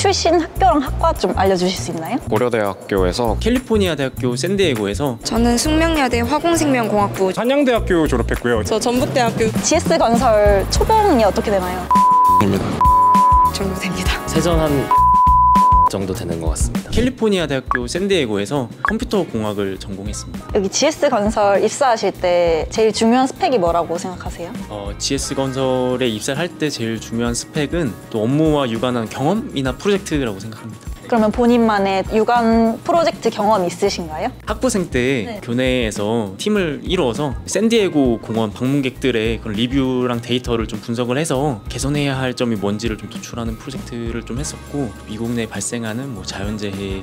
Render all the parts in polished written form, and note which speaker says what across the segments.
Speaker 1: 출신 학교랑 학과 좀 알려주실 수 있나요?
Speaker 2: 고려대학교에서
Speaker 3: 캘리포니아 대학교 샌디에고에서
Speaker 4: 저는 숙명여대 화공생명공학부
Speaker 5: 한양대학교 졸업했고요.
Speaker 4: 저 전북대학교
Speaker 1: GS건설 초봉이 어떻게 되나요?
Speaker 2: 입니다.
Speaker 4: 정도 됩니다.
Speaker 6: 세전 한 정도 되는 것 같습니다.
Speaker 3: 캘리포니아 대학교 샌디에고에서 컴퓨터 공학을 전공했습니다.
Speaker 1: 여기 GS건설 입사하실 때 제일 중요한 스펙이 뭐라고 생각하세요?
Speaker 3: GS건설에 입사를 할 때 제일 중요한 스펙은 또 업무와 유관한 경험이나 프로젝트라고 생각합니다.
Speaker 1: 그러면 본인만의 유관 프로젝트 경험 있으신가요?
Speaker 3: 학부생 때 교내에서 팀을 이루어서 샌디에고 공원 방문객들의 그런 리뷰랑 데이터를 좀 분석을 해서 개선해야 할 점이 뭔지를 좀 도출하는 프로젝트를 좀 했었고, 미국 내 발생하는 자연재해를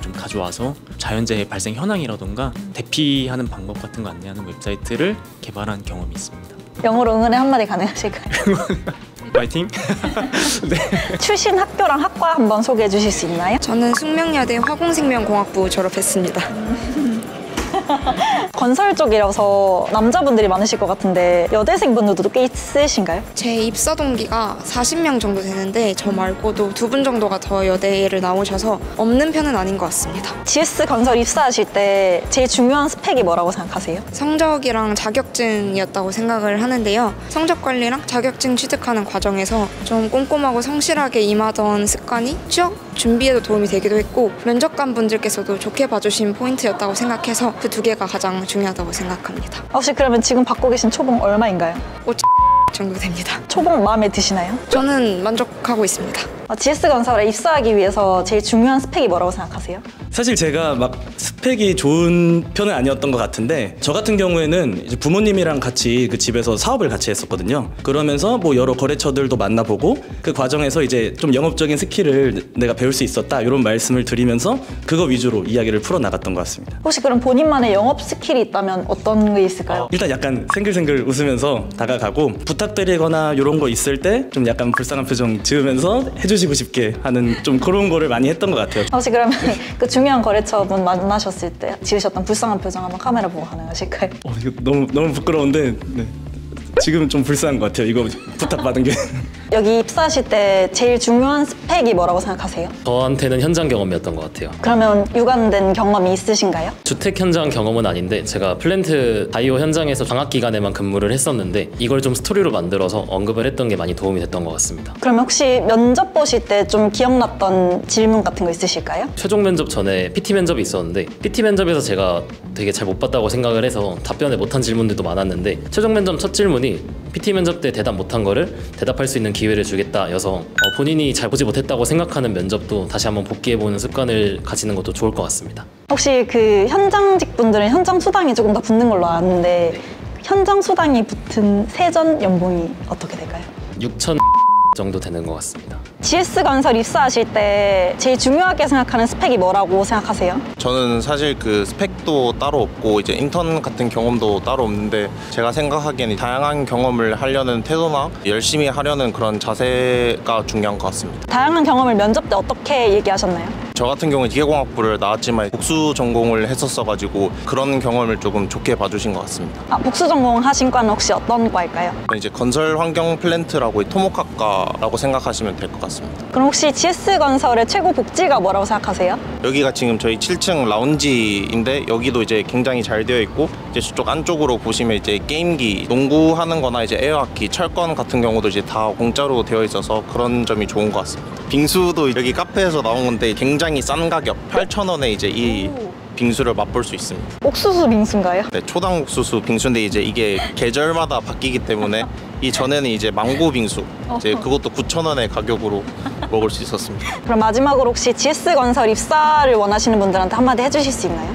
Speaker 3: 좀 가져와서 자연재해 발생 현황이라던가 대피하는 방법 같은 거 안내하는 웹사이트를 개발한 경험이 있습니다.
Speaker 1: 영어로 응원의 한마디 가능하실까요?
Speaker 3: 파이팅! 네.
Speaker 1: 출신 학교랑 학과 한번 소개해 주실 수 있나요?
Speaker 4: 저는 숙명여대 화공생명공학부 졸업했습니다.
Speaker 1: 건설 쪽이라서 남자분들이 많으실 것 같은데 여대생분들도 꽤 있으신가요?
Speaker 4: 제 입사 동기가 40명 정도 되는데 저 말고도 2분 정도가 더 여대를 나오셔서 없는 편은 아닌 것 같습니다.
Speaker 1: GS건설 입사하실 때 제일 중요한 스펙이 뭐라고 생각하세요?
Speaker 4: 성적이랑 자격증이었다고 생각을 하는데요. 성적 관리랑 자격증 취득하는 과정에서 좀 꼼꼼하고 성실하게 임하던 습관이 취업 준비에도 도움이 되기도 했고, 면접관 분들께서도 좋게 봐주신 포인트였다고 생각해서 그 2개가 가장 중요하다고 생각합니다.
Speaker 1: 혹시 그러면 지금 받고 계신 초봉 얼마인가요?
Speaker 4: 5 정도 됩니다.
Speaker 1: 초봉 마음에 드시나요?
Speaker 4: 저는 만족하고 있습니다.
Speaker 1: GS건설에 입사하기 위해서 제일 중요한 스펙이 뭐라고 생각하세요?
Speaker 7: 사실 제가 막 스펙이 좋은 편은 아니었던 것 같은데, 저 같은 경우에는 이제 부모님이랑 같이 그 집에서 사업을 같이 했었거든요. 그러면서 여러 거래처들도 만나보고 그 과정에서 이제 좀 영업적인 스킬을 내가 배울 수 있었다, 이런 말씀을 드리면서 그거 위주로 이야기를 풀어나갔던 것 같습니다.
Speaker 1: 혹시 그럼 본인만의 영업 스킬이 있다면 어떤 게 있을까요?
Speaker 7: 일단 약간 생글생글 웃으면서 다가가고, 부탁드리거나 이런 거 있을 때 좀 약간 불쌍한 표정 지으면서 해주시고 싶게 하는 좀 그런 거를 많이 했던 것 같아요.
Speaker 1: 혹시 그러면 그 중요한 거래처분 만나셨을 때 지으셨던 불쌍한 표정 한번 카메라 보고 가능하실까요?
Speaker 7: 이거 너무 부끄러운데, 네. 지금 좀 불쌍한 것 같아요. 이거 부탁받은 게.
Speaker 1: 여기 입사하실 때 제일 중요한 스펙이 뭐라고 생각하세요?
Speaker 6: 저한테는 현장 경험이었던 것 같아요.
Speaker 1: 그러면 유관된 경험이 있으신가요?
Speaker 6: 주택 현장 경험은 아닌데 제가 플랜트 바이오 현장에서 방학 기간에만 근무를 했었는데, 이걸 좀 스토리로 만들어서 언급을 했던 게 많이 도움이 됐던 것 같습니다.
Speaker 1: 그러면 혹시 면접 보실 때 좀 기억났던 질문 같은 거 있으실까요?
Speaker 6: 최종 면접 전에 PT 면접이 있었는데, PT 면접에서 제가 되게 잘 못 봤다고 생각을 해서 답변을 못한 질문들도 많았는데, 최종 면접 첫 질문이 PT 면접 때 대답 못한 거를 대답할 수 있는 기회를 주겠다 여서 본인이 잘 보지 못했다고 생각하는 면접도 다시 한번 복귀해보는 습관을 가지는 것도 좋을 것 같습니다.
Speaker 1: 혹시 그 현장직 분들은 현장 수당이 조금 더 붙는 걸로 아는데, 현장 수당이 붙은 세전 연봉이 어떻게 될까요?
Speaker 6: 6천 정도 되는 것 같습니다.
Speaker 1: GS건설 입사하실 때 제일 중요하게 생각하는 스펙이 뭐라고 생각하세요?
Speaker 2: 저는 사실 그 스펙도 따로 없고 이제 인턴 같은 경험도 따로 없는데, 제가 생각하기에는 다양한 경험을 하려는 태도나 열심히 하려는 그런 자세가 중요한 것 같습니다.
Speaker 1: 다양한 경험을 면접 때 어떻게 얘기하셨나요?
Speaker 2: 저 같은 경우는 기계공학부를 나왔지만 복수 전공을 했었어가지고 그런 경험을 조금 좋게 봐주신 것 같습니다.
Speaker 1: 복수 전공 하신 과는 혹시 어떤 과일까요?
Speaker 2: 이제 건설 환경 플랜트라고 토목학과라고 생각하시면 될 것 같습니다.
Speaker 1: 그럼 혹시 GS건설의 최고 복지가 뭐라고 생각하세요?
Speaker 2: 여기가 지금 저희 7층 라운지인데, 여기도 이제 굉장히 잘 되어 있고, 이제 저쪽 안쪽으로 보시면 이제 게임기, 농구하는 거나 이제 에어하키, 철권 같은 경우도 이제 다 공짜로 되어 있어서 그런 점이 좋은 것 같습니다. 빙수도 여기 카페에서 나온 건데 굉장히 싼 가격, 8,000원에 이제 이 빙수를 맛볼 수 있습니다.
Speaker 1: 옥수수 빙수인가요?
Speaker 2: 네, 초당 옥수수 빙수인데 이제 이게 계절마다 바뀌기 때문에 이 전에는 이제 망고 빙수, 이제 그것도 9,000원의 가격으로 먹을 수 있었습니다.
Speaker 1: 그럼 마지막으로 혹시 GS건설 입사를 원하시는 분들한테 한마디 해주실 수 있나요?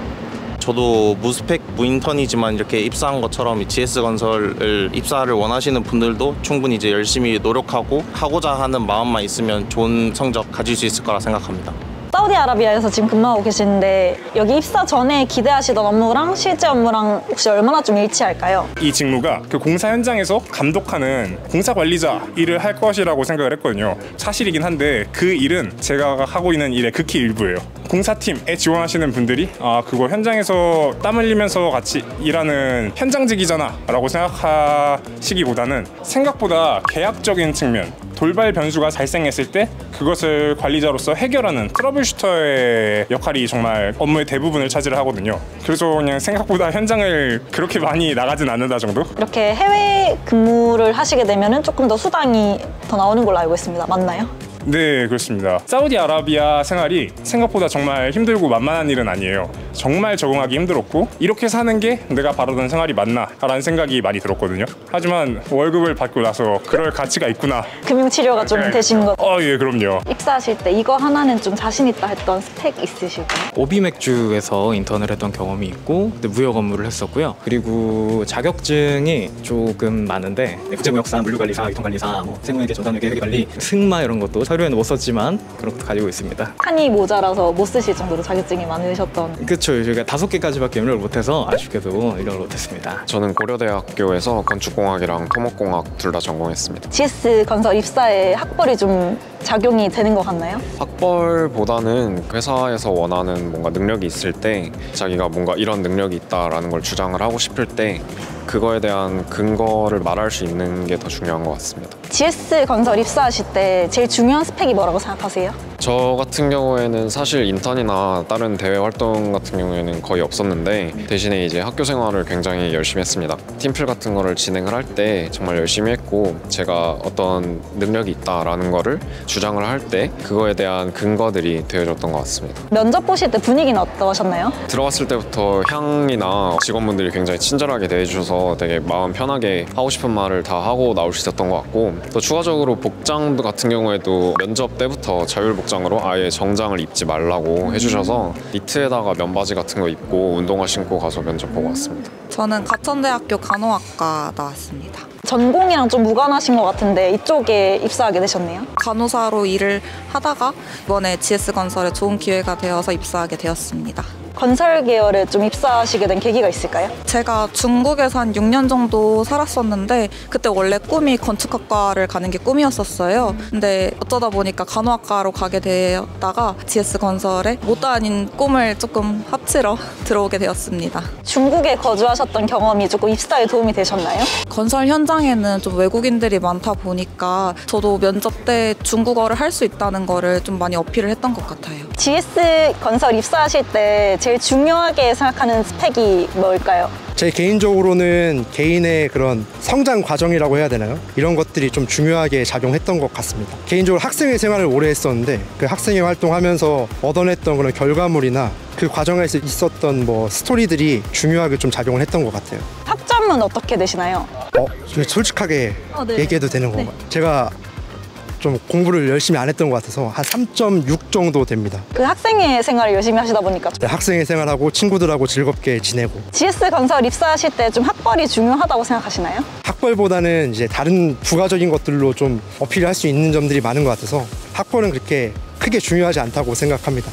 Speaker 2: 저도 무스펙 무인턴이지만 이렇게 입사한 것처럼 GS건설을 입사를 원하시는 분들도 충분히 이제 열심히 노력하고 하고자 하는 마음만 있으면 좋은 성적 가질 수 있을 거라 생각합니다.
Speaker 1: 사우디아라비아에서 지금 근무하고 계시는데, 여기 입사 전에 기대하시던 업무랑 실제 업무랑 혹시 얼마나 좀 일치할까요?
Speaker 5: 이 직무가 그 공사 현장에서 감독하는 공사 관리자 일을 할 것이라고 생각을 했거든요. 사실이긴 한데 그 일은 제가 하고 있는 일의 극히 일부예요. 공사팀에 지원하시는 분들이 그거 현장에서 땀 흘리면서 같이 일하는 현장직이잖아 라고 생각하시기보다는 생각보다 계약적인 측면, 돌발 변수가 발생했을 때 그것을 관리자로서 해결하는 트러블슈터의 역할이 정말 업무의 대부분을 차지를 하거든요. 그래서 그냥 생각보다 현장을 그렇게 많이 나가진 않는다 정도?
Speaker 1: 이렇게 해외 근무를 하시게 되면 조금 더 수당이 더 나오는 걸로 알고 있습니다. 맞나요?
Speaker 5: 네, 그렇습니다. 사우디아라비아 생활이 생각보다 정말 힘들고 만만한 일은 아니에요. 정말 적응하기 힘들었고 이렇게 사는 게 내가 바라던 생활이 맞나? 라는 생각이 많이 들었거든요. 하지만 월급을 받고 나서 그럴 가치가 있구나.
Speaker 1: 금융치료가 좀 되신 거.
Speaker 5: 예, 그럼요.
Speaker 1: 입사하실 때 이거 하나는 좀 자신 있다 했던 스펙 있으실까요?
Speaker 8: 오비맥주에서 인턴을 했던 경험이 있고 무역 업무를 했었고요. 그리고 자격증이 조금 많은데 국제무역사, 물류관리사, 유통관리사, 세무회계, 전산회계, 회계관리, 승마 이런 것도 서류에는 못 썼지만 그런 것도 가지고 있습니다.
Speaker 1: 칸이 모자라서 못 쓰실 정도로 자격증이 많으셨던.
Speaker 8: 그렇죠. 저희가 5개까지밖에 입력을 못해서 아쉽게도 입력을 못했습니다.
Speaker 9: 저는 고려대학교에서 건축공학이랑 토목공학 둘 다 전공했습니다.
Speaker 1: GS 건설 입사에 학벌이 좀 작용이 되는 것 같나요?
Speaker 9: 학벌보다는 회사에서 원하는 뭔가 능력이 있을 때 자기가 뭔가 이런 능력이 있다라는 걸 주장을 하고 싶을 때 그거에 대한 근거를 말할 수 있는 게 더 중요한 것 같습니다.
Speaker 1: GS 건설 입사하실 때 제일 중요한 스펙이 뭐라고 생각하세요?
Speaker 9: 저 같은 경우에는 사실 인턴이나 다른 대외 활동 같은 경우에는 거의 없었는데 대신에 이제 학교 생활을 굉장히 열심히 했습니다. 팀플 같은 거를 진행을 할 때 정말 열심히 했고 제가 어떤 능력이 있다라는 거를 주장을 할 때 그거에 대한 근거들이 되어줬던 것 같습니다.
Speaker 1: 면접 보실 때 분위기는 어떠셨나요?
Speaker 9: 들어갔을 때부터 향이나 직원분들이 굉장히 친절하게 대해주셔서 되게 마음 편하게 하고 싶은 말을 다 하고 나올 수 있었던 것 같고 또 추가적으로 복장 같은 경우에도 면접 때부터 자율복장으로 아예 정장을 입지 말라고 해주셔서 니트에다가 면바지 같은 거 입고 운동화 신고 가서 면접 보고 왔습니다.
Speaker 10: 저는 가천대학교 간호학과 나왔습니다.
Speaker 1: 전공이랑 좀 무관하신 것 같은데 이쪽에 입사하게 되셨네요?
Speaker 10: 간호사로 일을 하다가 이번에 GS건설에 좋은 기회가 되어서 입사하게 되었습니다.
Speaker 1: 건설 계열에 좀 입사하시게 된 계기가 있을까요?
Speaker 10: 제가 중국에서 한 6년 정도 살았었는데 그때 원래 꿈이 건축학과를 가는 게 꿈이었었어요. 근데 어쩌다 보니까 간호학과로 가게 되었다가 GS건설에 못다 아닌 꿈을 조금 합치러 들어오게 되었습니다.
Speaker 1: 중국에 거주하셨던 경험이 조금 입사에 도움이 되셨나요?
Speaker 10: 건설 현장에는 좀 외국인들이 많다 보니까 저도 면접 때 중국어를 할 수 있다는 거를 좀 많이 어필을 했던 것 같아요.
Speaker 1: GS건설 입사하실 때 제일 중요하게 생각하는 스펙이 뭘까요?
Speaker 11: 제 개인적으로는 개인의 그런 성장 과정이라고 해야 되나요? 이런 것들이 좀 중요하게 작용했던 것 같습니다. 개인적으로 학생회 생활을 오래 했었는데 그 학생회 활동하면서 얻어냈던 그런 결과물이나 그 과정에서 있었던 스토리들이 중요하게 좀 작용을 했던 것 같아요.
Speaker 1: 학점은 어떻게 되시나요?
Speaker 11: 솔직하게
Speaker 1: 네.
Speaker 11: 얘기해도 되는 건가요? 제가 좀 공부를 열심히 안 했던 것 같아서 한 3.6 정도 됩니다.
Speaker 1: 그 학생회 생활을 열심히 하시다 보니까
Speaker 11: 학생회 생활하고 친구들하고 즐겁게 지내고.
Speaker 1: GS건설 입사하실 때 좀 학벌이 중요하다고 생각하시나요?
Speaker 11: 학벌보다는 이제 다른 부가적인 것들로 좀 어필할 수 있는 점들이 많은 것 같아서 학벌은 그렇게 크게 중요하지 않다고 생각합니다.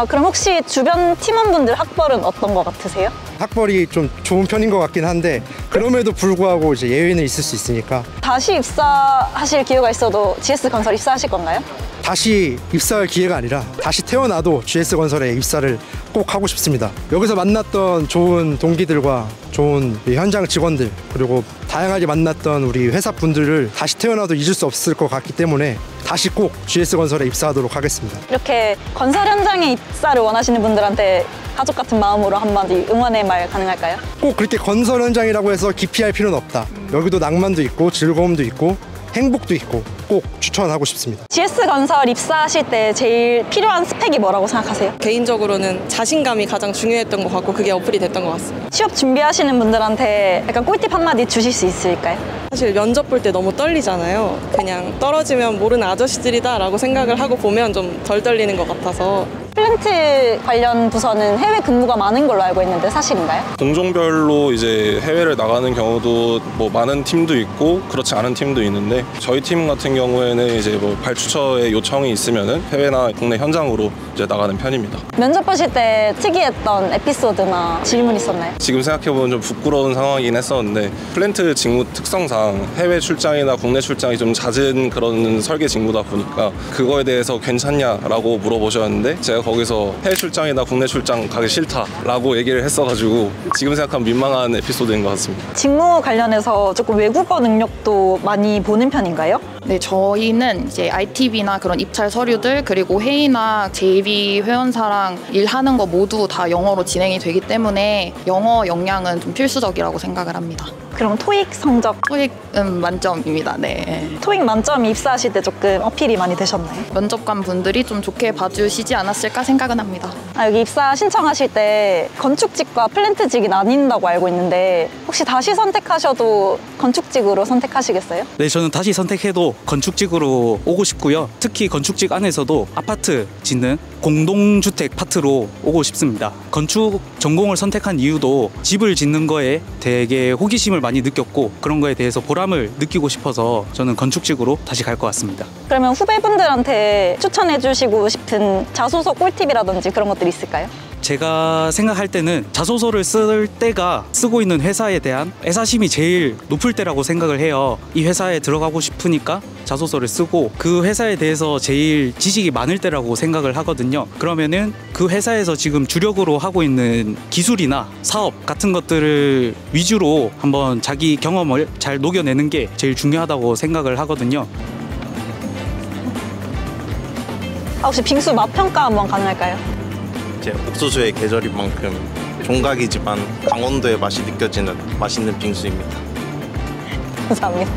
Speaker 1: 그럼 혹시 주변 팀원분들 학벌은 어떤 것 같으세요?
Speaker 11: 학벌이 좀 좋은 편인 것 같긴 한데 그럼에도 불구하고 이제 예외는 있을 수 있으니까.
Speaker 1: 다시 입사하실 기회가 있어도 GS건설 입사하실 건가요?
Speaker 11: 다시 입사할 기회가 아니라 다시 태어나도 GS건설에 입사를 꼭 하고 싶습니다. 여기서 만났던 좋은 동기들과 좋은 현장 직원들 그리고 다양하게 만났던 우리 회사 분들을 다시 태어나도 잊을 수 없을 것 같기 때문에 다시 꼭 GS건설에 입사하도록 하겠습니다.
Speaker 1: 이렇게 건설 현장에 입사를 원하시는 분들한테 가족 같은 마음으로 한마디 응원의 말 가능할까요?
Speaker 11: 꼭 그렇게 건설 현장이라고 해서 기피할 필요는 없다. 여기도 낭만도 있고 즐거움도 있고 행복도 있고 꼭 추천하고 싶습니다.
Speaker 1: GS건설 입사하실 때 제일 필요한 스펙이 뭐라고 생각하세요?
Speaker 12: 개인적으로는 자신감이 가장 중요했던 것 같고 그게 어플이 됐던 것 같습니다.
Speaker 1: 취업 준비하시는 분들한테 약간 꿀팁 한마디 주실 수 있을까요?
Speaker 12: 사실 면접 볼 때 너무 떨리잖아요. 그냥 떨어지면 모르는 아저씨들이다 라고 생각을 하고 보면 좀 덜 떨리는 것 같아서.
Speaker 1: 플랜트 관련 부서는 해외 근무가 많은 걸로 알고 있는데 사실인가요?
Speaker 13: 공종별로 이제 해외를 나가는 경우도 많은 팀도 있고 그렇지 않은 팀도 있는데 저희 팀 같은 경우에는 이제 발주처의 요청이 있으면은 해외나 국내 현장으로 이제 나가는 편입니다.
Speaker 1: 면접 보실 때 특이했던 에피소드나 질문 있었나요?
Speaker 13: 지금 생각해보면 좀 부끄러운 상황이긴 했었는데 플랜트 직무 특성상 해외 출장이나 국내 출장이 좀 잦은 그런 설계 직무다 보니까 그거에 대해서 괜찮냐라고 물어보셨는데 제가 거기서 해외 출장이나 국내 출장 가기 싫다라고 얘기를 했어가지고 지금 생각하면 민망한 에피소드인 것 같습니다.
Speaker 1: 직무 관련해서 조금 외국어 능력도 많이 보는 편인가요?
Speaker 14: 네, 저희는 이제 ITB나 그런 입찰 서류들 그리고 회의나 JV 회원사랑 일하는 거 모두 다 영어로 진행이 되기 때문에 영어 역량은 좀 필수적이라고 생각을 합니다.
Speaker 1: 그럼 토익 성적?
Speaker 14: 토익은 만점입니다. 네.
Speaker 1: 토익 만점 입사하실 때 조금 어필이 많이 되셨나요?
Speaker 14: 면접관 분들이 좀 좋게 봐주시지 않았을까 생각은 합니다.
Speaker 1: 여기 입사 신청하실 때 건축직과 플랜트직이 나뉜다고 알고 있는데 혹시 다시 선택하셔도 건축직으로 선택하시겠어요?
Speaker 15: 네, 저는 다시 선택해도 건축직으로 오고 싶고요. 특히 건축직 안에서도 아파트 짓는 공동주택 파트로 오고 싶습니다. 건축 전공을 선택한 이유도 집을 짓는 거에 되게 호기심을 많이 느꼈고 그런 거에 대해서 보람을 느끼고 싶어서 저는 건축직으로 다시 갈 것 같습니다.
Speaker 1: 그러면 후배분들한테 추천해 주시고 싶은 자소서 꿀팁이라든지 그런 것들이 있을까요?
Speaker 15: 제가 생각할 때는 자소서를 쓸 때가 쓰고 있는 회사에 대한 애사심이 제일 높을 때라고 생각을 해요. 이 회사에 들어가고 싶으니까 자소서를 쓰고 그 회사에 대해서 제일 지식이 많을 때라고 생각을 하거든요. 그러면은 그 회사에서 지금 주력으로 하고 있는 기술이나 사업 같은 것들을 위주로 한번 자기 경험을 잘 녹여내는 게 제일 중요하다고 생각을 하거든요.
Speaker 1: 혹시 빙수 맛 평가 한번 가능할까요?
Speaker 2: 이제 옥수수의 계절인 만큼 종각이지만 강원도의 맛이 느껴지는 맛있는 빙수입니다.
Speaker 1: 감사합니다.